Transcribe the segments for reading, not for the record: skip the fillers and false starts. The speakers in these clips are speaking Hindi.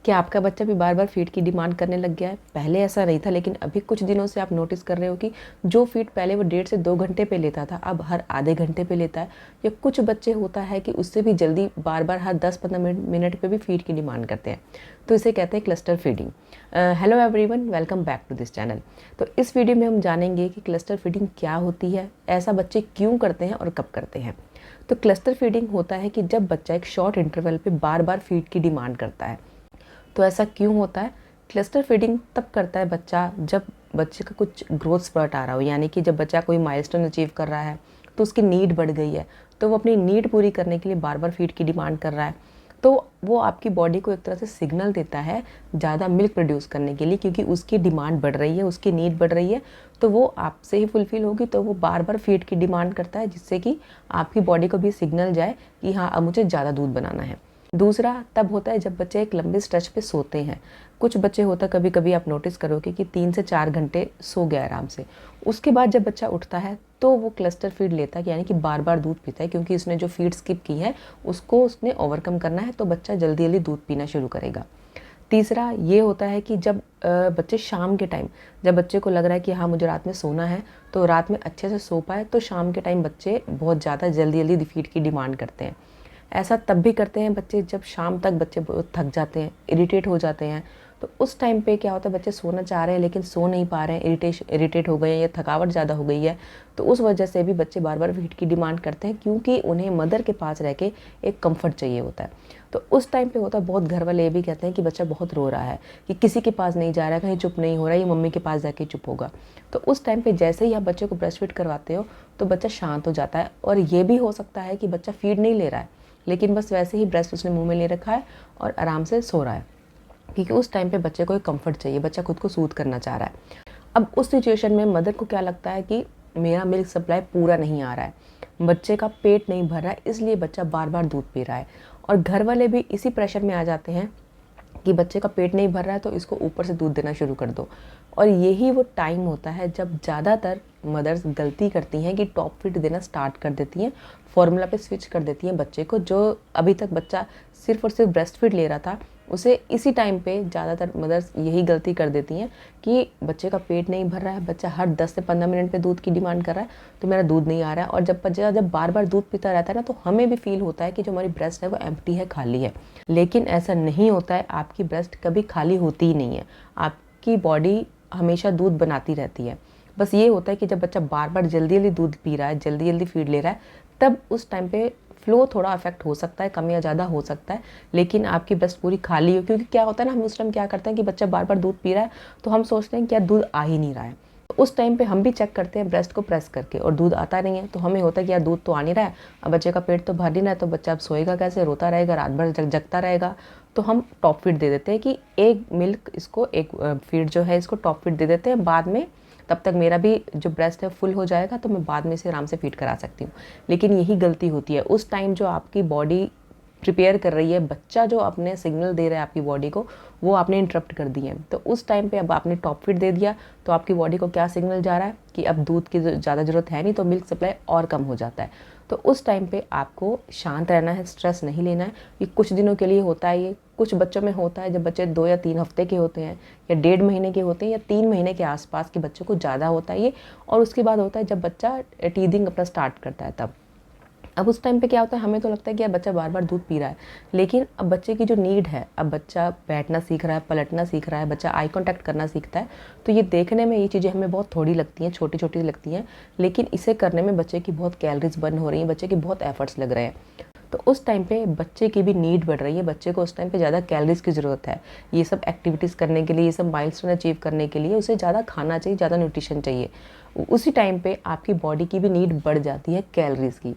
क्या आपका बच्चा भी बार बार फीड की डिमांड करने लग गया है? पहले ऐसा नहीं था, लेकिन अभी कुछ दिनों से आप नोटिस कर रहे हो कि जो फीड पहले वो 1.5 से 2 घंटे पे लेता था, अब हर आधे घंटे पे लेता है। या कुछ बच्चे होता है कि उससे भी जल्दी बार बार हर 10-15 मिनट पे भी फीड की डिमांड करते हैं। तो इसे कहते हैं cluster feeding. Hello everyone, welcome back to this channel. तो इस वीडियो में हम जानेंगे कि क्लस्टर फीडिंग क्या होती है, ऐसा बच्चे क्यों करते हैं और कब करते हैं। तो क्लस्टर फीडिंग होता है कि जब बच्चा एक शॉर्ट इंटरवल पे बार बार फीड की डिमांड करता है। तो ऐसा क्यों होता है? क्लस्टर फीडिंग तब करता है बच्चा जब बच्चे का कुछ ग्रोथ स्पर्ट आ रहा हो, यानी कि जब बच्चा कोई माइलस्टोन अचीव कर रहा है तो उसकी नीड बढ़ गई है, तो वो अपनी नीड पूरी करने के लिए बार बार फीड की डिमांड कर रहा है। तो वो आपकी बॉडी को एक तरह से सिग्नल देता है ज़्यादा मिल्क प्रोड्यूस करने के लिए, क्योंकि उसकी डिमांड बढ़ रही है, उसकी नीड बढ़ रही है। तो वो आपसे ही फुलफिल होगी, तो वो बार बार फीड की डिमांड करता है, जिससे कि आपकी बॉडी को भी सिग्नल जाए कि हाँ, अब मुझे ज़्यादा दूध बनाना है। दूसरा तब होता है जब बच्चे एक लंबे स्ट्रेच पे सोते हैं। कुछ बच्चे होता है, कभी कभी आप नोटिस करोगे कि 3 से 4 घंटे सो गया आराम से। उसके बाद जब बच्चा उठता है तो वो क्लस्टर फीड लेता है, यानी कि बार बार दूध पीता है, क्योंकि उसने जो फीड स्किप की है उसको उसने ओवरकम करना है। तो बच्चा जल्दी जल्दी दूध पीना शुरू करेगा। तीसरा ये होता है कि जब बच्चे शाम के टाइम, जब बच्चे को लग रहा है कि हाँ, मुझे रात में सोना है, तो रात में अच्छे से सो पाए, तो शाम के टाइम बच्चे बहुत ज़्यादा जल्दी जल्दी फीड की डिमांड करते हैं। ऐसा तब भी करते हैं बच्चे जब शाम तक बच्चे बहुत थक जाते हैं, इरिटेट हो जाते हैं। तो उस टाइम पे क्या होता है, बच्चे सोना चाह रहे हैं लेकिन सो नहीं पा रहे हैं, इरिटेट हो गए हैं या थकावट ज़्यादा हो गई है। तो उस वजह से भी बच्चे बार बार फीड की डिमांड करते हैं, क्योंकि उन्हें मदर के पास रह के एक कम्फर्ट चाहिए होता है। तो उस टाइम पे होता है, बहुत घर वाले ये भी कहते हैं कि बच्चा बहुत रो रहा है, कि किसी के पास नहीं जा रहा है, कहीं चुप नहीं हो रहा है, ये मम्मी के पास जाके चुप होगा। तो उस टाइम पे जैसे ही आप बच्चे को ब्रेस्ट फीड करवाते हो तो बच्चा शांत हो जाता है। और ये भी हो सकता है कि बच्चा फीड नहीं ले रहा है, लेकिन बस वैसे ही ब्रेस्ट उसने मुंह में ले रखा है और आराम से सो रहा है, क्योंकि उस टाइम पे बच्चे को एक कंफर्ट चाहिए, बच्चा खुद को सूद करना चाह रहा है। अब उस सिचुएशन में मदर को क्या लगता है कि मेरा मिल्क सप्लाई पूरा नहीं आ रहा है, बच्चे का पेट नहीं भर रहा है, इसलिए बच्चा बार बार दूध पी रहा है। और घर वाले भी इसी प्रेशर में आ जाते हैं कि बच्चे का पेट नहीं भर रहा है, तो इसको ऊपर से दूध देना शुरू कर दो। और यही वो टाइम होता है जब ज़्यादातर मदर्स गलती करती हैं कि टॉप फीड देना स्टार्ट कर देती हैं, फॉर्मूला पे स्विच कर देती हैं बच्चे को। जो अभी तक बच्चा सिर्फ और सिर्फ ब्रेस्ट फीड ले रहा था, उसे इसी टाइम पे ज़्यादातर मदर्स यही गलती कर देती हैं कि बच्चे का पेट नहीं भर रहा है, बच्चा हर 10 से 15 मिनट पे दूध की डिमांड कर रहा है, तो मेरा दूध नहीं आ रहा है। और जब बच्चा जब बार बार दूध पीता रहता है ना, तो हमें भी फील होता है कि जो हमारी ब्रेस्ट है वो एम्प्टी है, खाली है। लेकिन ऐसा नहीं होता है, आपकी ब्रेस्ट कभी खाली होती ही नहीं है, आपकी बॉडी हमेशा दूध बनाती रहती है। बस ये होता है कि जब बच्चा बार बार जल्दी जल्दी दूध पी रहा है, जल्दी जल्दी फीड ले रहा है, तब उस टाइम पे फ्लो थोड़ा अफेक्ट हो सकता है, कम या ज़्यादा हो सकता है। लेकिन आपकी ब्रेस्ट पूरी खाली हो, क्योंकि क्या होता है ना, हम उस टाइम क्या करते हैं कि बच्चा बार बार दूध पी रहा है, तो हम सोचते हैं कि यार दूध आ ही नहीं रहा है। तो उस टाइम पे हम भी चेक करते हैं ब्रेस्ट को प्रेस करके, और दूध आता नहीं है, तो हमें होता है कि यार दूध तो आ नहीं रहा है, अब बच्चे का पेट तो भर नहीं रहा है, तो बच्चा अब सोएगा कैसे, रोता रहेगा, रात भर जगता रहेगा। तो हम टॉप फीड दे देते हैं कि एक मिल्क इसको, एक फीड जो है इसको टॉप फीड दे देते हैं, बाद में तब तक मेरा भी जो ब्रेस्ट है फुल हो जाएगा, तो मैं बाद में इसे आराम से फीड करा सकती हूँ। लेकिन यही गलती होती है, उस टाइम जो आपकी बॉडी प्रिपेयर कर रही है, बच्चा जो अपने सिग्नल दे रहा है आपकी बॉडी को, वो आपने इंटरप्ट कर दिए हैं। तो उस टाइम पे अब आपने टॉप फीड दे दिया, तो आपकी बॉडी को क्या सिग्नल जा रहा है कि अब दूध की ज़्यादा ज़रूरत है नहीं, तो मिल्क सप्लाई और कम हो जाता है। तो उस टाइम पे आपको शांत रहना है, स्ट्रेस नहीं लेना है। ये कुछ दिनों के लिए होता है, ये कुछ बच्चों में होता है, जब बच्चे 2 या 3 हफ्ते के होते हैं, या 1.5 महीने के होते हैं, या 3 महीने के आसपास के बच्चों को ज़्यादा होता है ये। और उसके बाद होता है जब बच्चा टीदिंग अपना स्टार्ट करता है तब। अब उस टाइम पे क्या होता है, हमें तो लगता है कि यार बच्चा बार बार दूध पी रहा है, लेकिन अब बच्चे की जो नीड है, अब बच्चा बैठना सीख रहा है, पलटना सीख रहा है, बच्चा आई कांटेक्ट करना सीखता है। तो ये देखने में ये चीज़ें हमें बहुत थोड़ी लगती हैं, छोटी छोटी लगती हैं, लेकिन इसे करने में बच्चे की बहुत कैलोरीज बर्न हो रही हैं, बच्चे के बहुत एफर्ट्स लग रहे हैं। तो उस टाइम पे बच्चे की भी नीड बढ़ रही है, बच्चे को उस टाइम पे ज़्यादा कैलोरीज की ज़रूरत है। ये सब एक्टिविटीज़ करने के लिए, ये सब माइलस्टोन अचीव करने के लिए उसे ज़्यादा खाना चाहिए, ज़्यादा न्यूट्रिशन चाहिए। उसी टाइम पे आपकी बॉडी की भी नीड बढ़ जाती है कैलोरीज की।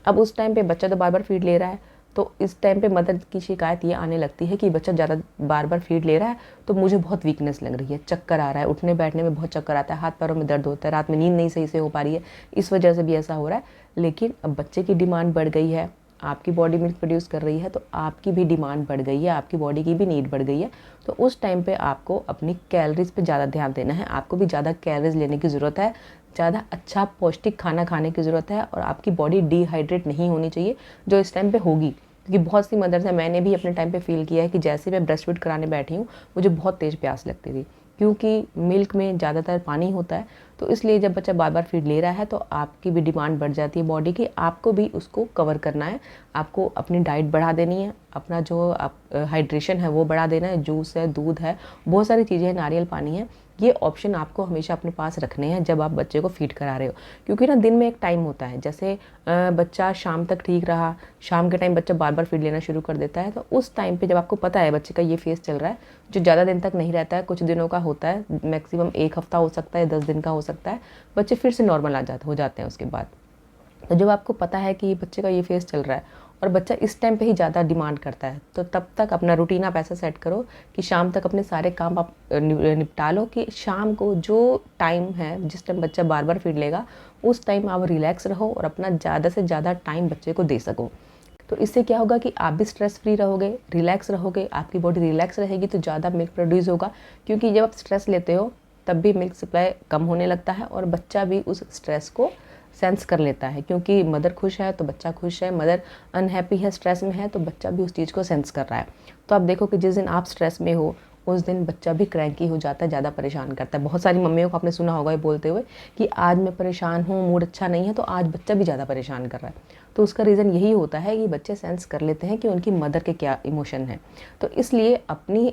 अब उस टाइम पे बच्चा तो बार बार फीड ले रहा है, तो इस टाइम पे मदर की शिकायत ये आने लगती है कि बच्चा ज़्यादा बार बार फीड ले रहा है, तो मुझे बहुत वीकनेस लग रही है, चक्कर आ रहा है, उठने बैठने में बहुत चक्कर आता है, हाथ पैरों में दर्द होता है, रात में नींद नहीं सही से हो पा रही है, इस वजह से भी ऐसा हो रहा है। लेकिन अब बच्चे की डिमांड बढ़ गई है, आपकी बॉडी मिल्क प्रोड्यूस कर रही है, तो आपकी भी डिमांड बढ़ गई है, आपकी बॉडी की भी नीड बढ़ गई है। तो उस टाइम पे आपको अपनी कैलोरीज पे ज़्यादा ध्यान देना है, आपको भी ज़्यादा कैलोरीज लेने की ज़रूरत है, ज़्यादा अच्छा पौष्टिक खाना खाने की ज़रूरत है, और आपकी बॉडी डिहाइड्रेट नहीं होनी चाहिए, जो इस टाइम पे होगी। क्योंकि बहुत सी मदर्स हैं, मैंने भी अपने टाइम पे फ़ील किया है कि जैसे मैं ब्रेस्ट फीड कराने बैठी हूँ, मुझे बहुत तेज़ प्यास लगती थी, क्योंकि मिल्क में ज़्यादातर पानी होता है। तो इसलिए जब बच्चा बार बार फीड ले रहा है तो आपकी भी डिमांड बढ़ जाती है बॉडी की, आपको भी उसको कवर करना है, आपको अपनी डाइट बढ़ा देनी है, अपना जो आप हाइड्रेशन है वो बढ़ा देना है, जूस है, दूध है, बहुत सारी चीज़ें हैं, नारियल पानी है, ये ऑप्शन आपको हमेशा अपने पास रखने हैं जब आप बच्चे को फीड करा रहे हो। क्योंकि ना दिन में एक टाइम होता है, जैसे बच्चा शाम तक ठीक रहा, शाम के टाइम बच्चा बार बार फीड लेना शुरू कर देता है, तो उस टाइम पे जब आपको पता है बच्चे का ये फेज़ चल रहा है, जो ज़्यादा दिन तक नहीं रहता है, कुछ दिनों का होता है, मैक्सिमम 1 हफ्ता हो सकता है, 10 दिन का हो सकता है, बच्चे फिर से नॉर्मल हो जाते हैं उसके बाद। तो जब आपको पता है कि बच्चे का ये फेज़ चल रहा है और बच्चा इस टाइम पे ही ज़्यादा डिमांड करता है, तो तब तक अपना रूटीन आप ऐसा सेट करो कि शाम तक अपने सारे काम आप निपटा लो, कि शाम को जो टाइम है, जिस टाइम बच्चा बार बार फीड लेगा, उस टाइम आप रिलैक्स रहो और अपना ज़्यादा से ज़्यादा टाइम बच्चे को दे सको। तो इससे क्या होगा कि आप भी स्ट्रेस फ्री रहोगे, रिलैक्स रहोगे, आपकी बॉडी रिलैक्स रहेगी तो ज़्यादा मिल्क प्रोड्यूस होगा, क्योंकि जब आप स्ट्रेस लेते हो तब भी मिल्क सप्लाई कम होने लगता है और बच्चा भी उस स्ट्रेस को सेंस कर लेता है, क्योंकि मदर खुश है तो बच्चा खुश है, मदर अनहैप्पी है, स्ट्रेस में है, तो बच्चा भी उस चीज़ को सेंस कर रहा है। तो आप देखो कि जिस दिन आप स्ट्रेस में हो उस दिन बच्चा भी क्रैंकी हो जाता है, ज़्यादा परेशान करता है। बहुत सारी मम्मियों को आपने सुना होगा ये बोलते हुए कि आज मैं परेशान हूँ, मूड अच्छा नहीं है, तो आज बच्चा भी ज़्यादा परेशान कर रहा है। तो उसका रीज़न यही होता है कि बच्चे सेंस कर लेते हैं कि उनकी मदर के क्या इमोशन है। तो इसलिए अपनी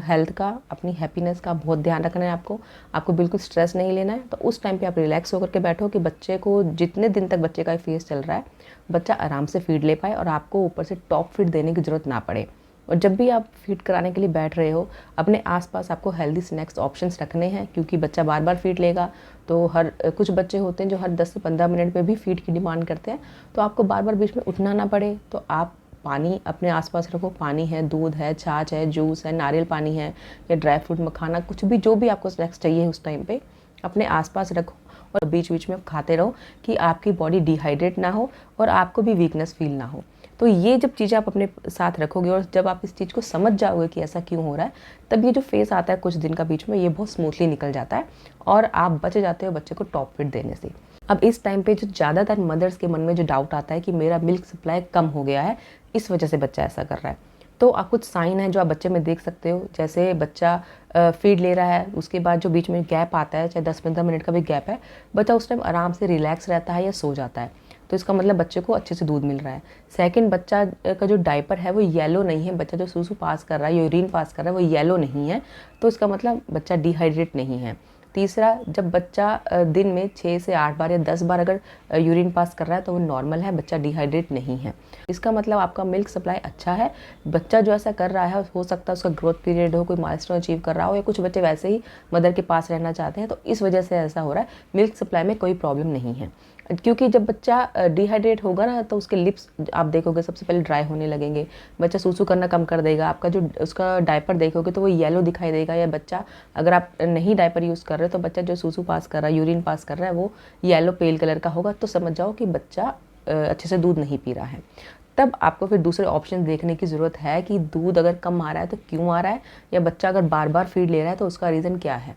हेल्थ का, अपनी हैप्पीनेस का बहुत ध्यान रखना है आपको बिल्कुल स्ट्रेस नहीं लेना है। तो उस टाइम पे आप रिलैक्स होकर के बैठो कि बच्चे को जितने दिन तक बच्चे का फेस चल रहा है, बच्चा आराम से फीड ले पाए और आपको ऊपर से टॉप फीड देने की ज़रूरत ना पड़े। और जब भी आप फीड कराने के लिए बैठ रहे हो, अपने आसपास आपको हेल्दी स्नैक्स ऑप्शंस रखने हैं, क्योंकि बच्चा बार बार फीड लेगा तो कुछ बच्चे होते हैं जो हर 10 से 15 मिनट में भी फीड की डिमांड करते हैं, तो आपको बार बार बीच में उठना ना पड़े। तो आप पानी अपने आसपास रखो, पानी है, दूध है, छाछ है, जूस है, नारियल पानी है, या ड्राई फ्रूट, मखाना, कुछ भी जो भी आपको स्नैक्स चाहिए उस टाइम पे अपने आसपास रखो और बीच बीच में आप खाते रहो कि आपकी बॉडी डिहाइड्रेट ना हो और आपको भी वीकनेस फील ना हो। तो ये जब चीज़ें आप अपने साथ रखोगे और जब आप इस चीज़ को समझ जाओगे कि ऐसा क्यों हो रहा है, तब ये जो फेज़ आता है कुछ दिन का बीच में, ये बहुत स्मूथली निकल जाता है और आप बच जाते हो बच्चे को टॉप फीड देने से। अब इस टाइम पे जो ज़्यादातर मदर्स के मन में जो डाउट आता है कि मेरा मिल्क सप्लाई कम हो गया है, इस वजह से बच्चा ऐसा कर रहा है, तो आप कुछ साइन हैं जो आप बच्चे में देख सकते हो। जैसे बच्चा फीड ले रहा है, उसके बाद जो बीच में गैप आता है, चाहे 10-15 मिनट का भी गैप है, बच्चा उस टाइम आराम से रिलैक्स रहता है या सो जाता है, तो इसका मतलब बच्चे को अच्छे से दूध मिल रहा है। सेकंड, बच्चा का जो डायपर है वो येलो नहीं है, बच्चा जो सूसू पास कर रहा है, यूरिन पास कर रहा है, वो येलो नहीं है, तो इसका मतलब बच्चा डिहाइड्रेट नहीं है। तीसरा, जब बच्चा दिन में 6 से 8 बार या 10 बार अगर यूरिन पास कर रहा है तो वो नॉर्मल है, बच्चा डिहाइड्रेट नहीं है। इसका मतलब आपका मिल्क सप्लाई अच्छा है। बच्चा जो ऐसा कर रहा है हो सकता है उसका ग्रोथ पीरियड हो, कोई माइलस्टोन अचीव कर रहा हो, या कुछ बच्चे वैसे ही मदर के पास रहना चाहते हैं, तो इस वजह से ऐसा हो रहा है। मिल्क सप्लाई में कोई प्रॉब्लम नहीं है, क्योंकि जब बच्चा डिहाइड्रेट होगा ना तो उसके लिप्स आप देखोगे सबसे पहले ड्राई होने लगेंगे, बच्चा सूसू करना कम कर देगा, आपका जो उसका डायपर देखोगे तो वो येलो दिखाई देगा, या बच्चा अगर आप नहीं डायपर यूज़ कर रहे हो तो बच्चा जो सूसू पास कर रहा है, यूरिन पास कर रहा है, वो येलो पेल कलर का होगा, तो समझ जाओ कि बच्चा अच्छे से दूध नहीं पी रहा है। तब आपको फिर दूसरे ऑप्शन देखने की ज़रूरत है कि दूध अगर कम आ रहा है तो क्यों आ रहा है, या बच्चा अगर बार बार फीड ले रहा है तो उसका रीज़न क्या है।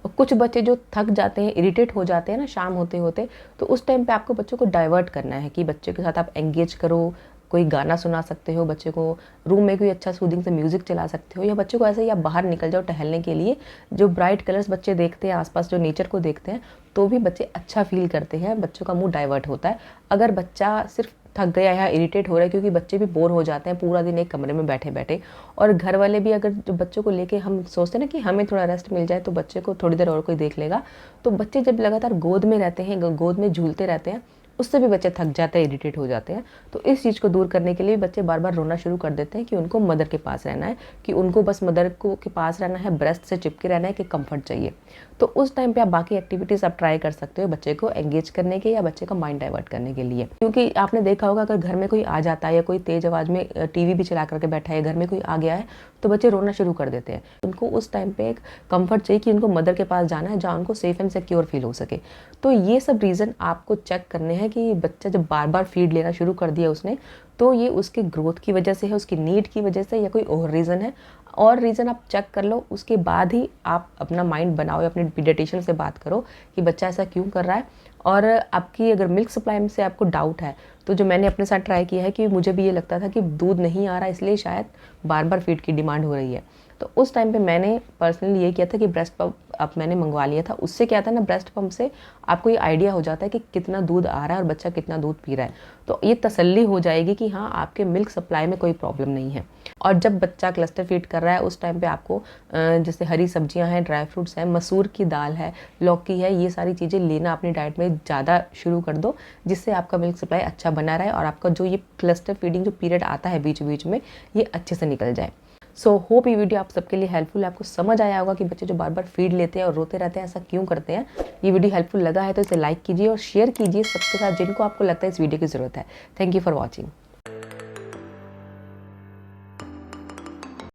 और कुछ बच्चे जो थक जाते हैं, इरिटेट हो जाते हैं ना शाम होते होते, तो उस टाइम पे आपको बच्चों को डाइवर्ट करना है कि बच्चे के साथ आप एंगेज करो, कोई गाना सुना सकते हो बच्चे को, रूम में कोई अच्छा सूदिंग से म्यूज़िक चला सकते हो, या बच्चे को ऐसे ही आप बाहर निकल जाओ टहलने के लिए। जो ब्राइट कलर्स बच्चे देखते हैं आसपास, जो नेचर को देखते हैं, तो भी बच्चे अच्छा फील करते हैं, बच्चों का मूड डाइवर्ट होता है। अगर बच्चा सिर्फ थक गया या इरिटेट हो रहा है, क्योंकि बच्चे भी बोर हो जाते हैं पूरा दिन एक कमरे में बैठे बैठे, और घर वाले भी अगर जो बच्चों को लेके हम सोचते हैं ना कि हमें थोड़ा रेस्ट मिल जाए तो बच्चे को थोड़ी देर और कोई देख लेगा, तो बच्चे जब लगातार गोद में रहते हैं, गोद में झूलते रहते हैं, उससे भी बच्चे थक जाते हैं, इरिटेट हो जाते हैं। तो इस चीज़ को दूर करने के लिए बच्चे बार बार रोना शुरू कर देते हैं कि उनको मदर के पास रहना है, कि उनको बस मदर को के पास रहना है, ब्रेस्ट से चिपके रहना है, कि कंफर्ट चाहिए। तो उस टाइम पे आप बाकी एक्टिविटीज़ आप ट्राई कर सकते हो बच्चे को एंगेज करने के या बच्चे का माइंड डाइवर्ट करने के लिए। क्योंकि आपने देखा होगा अगर घर में कोई आ जाता है या कोई तेज़ आवाज़ में टीवी भी चला करके बैठा है, घर में कोई आ गया है, तो बच्चे रोना शुरू कर देते हैं। उनको उस टाइम पे एक कंफर्ट चाहिए कि उनको मदर के पास जाना है जहाँ उनको सेफ एंड सिक्योर फील हो सके। तो ये सब रीज़न आपको चेक करने हैं कि बच्चा जब बार बार फीड लेना शुरू कर दिया उसने, तो ये उसके ग्रोथ की वजह से है, उसकी नीड की वजह से, या कोई और रीज़न है। और रीज़न आप चेक कर लो, उसके बाद ही आप अपना माइंड बनाओ या अपने पीडियाट्रिशियन से बात करो कि बच्चा ऐसा क्यों कर रहा है। और आपकी अगर मिल्क सप्लाई में से आपको डाउट है, तो जो मैंने अपने साथ ट्राई किया है कि मुझे भी ये लगता था कि दूध नहीं आ रहा, इसलिए शायद बार बार फीड की डिमांड हो रही है। तो उस टाइम पे मैंने पर्सनली ये किया था कि ब्रेस्ट पम्प अब मैंने मंगवा लिया था। उससे क्या था ना, ब्रेस्ट पम्प से आपको ये आइडिया हो जाता है कि कितना दूध आ रहा है और बच्चा कितना दूध पी रहा है। तो ये तसल्ली हो जाएगी कि हाँ, आपके मिल्क सप्लाई में कोई प्रॉब्लम नहीं है। और जब बच्चा क्लस्टर फीड कर रहा है उस टाइम पे आपको जैसे हरी सब्जियां हैं, ड्राई फ्रूट्स हैं, मसूर की दाल है, लौकी है, ये सारी चीज़ें लेना अपनी डाइट में ज़्यादा शुरू कर दो, जिससे आपका मिल्क सप्लाई अच्छा बना रहे और आपका जो ये क्लस्टर फीडिंग जो पीरियड आता है बीच बीच में, ये अच्छे से निकल जाए। सो होप ये वीडियो आप सबके लिए हेल्पफुल है। आपको समझ आया होगा कि बच्चे जो बार बार फीड लेते हैं और रोते रहते हैं ऐसा क्यों करते हैं। ये वीडियो हेल्पफुल लगा है तो इसे लाइक कीजिए और शेयर कीजिए सबके साथ जिनको आपको लगता है इस वीडियो की ज़रूरत है। Thank you for watching.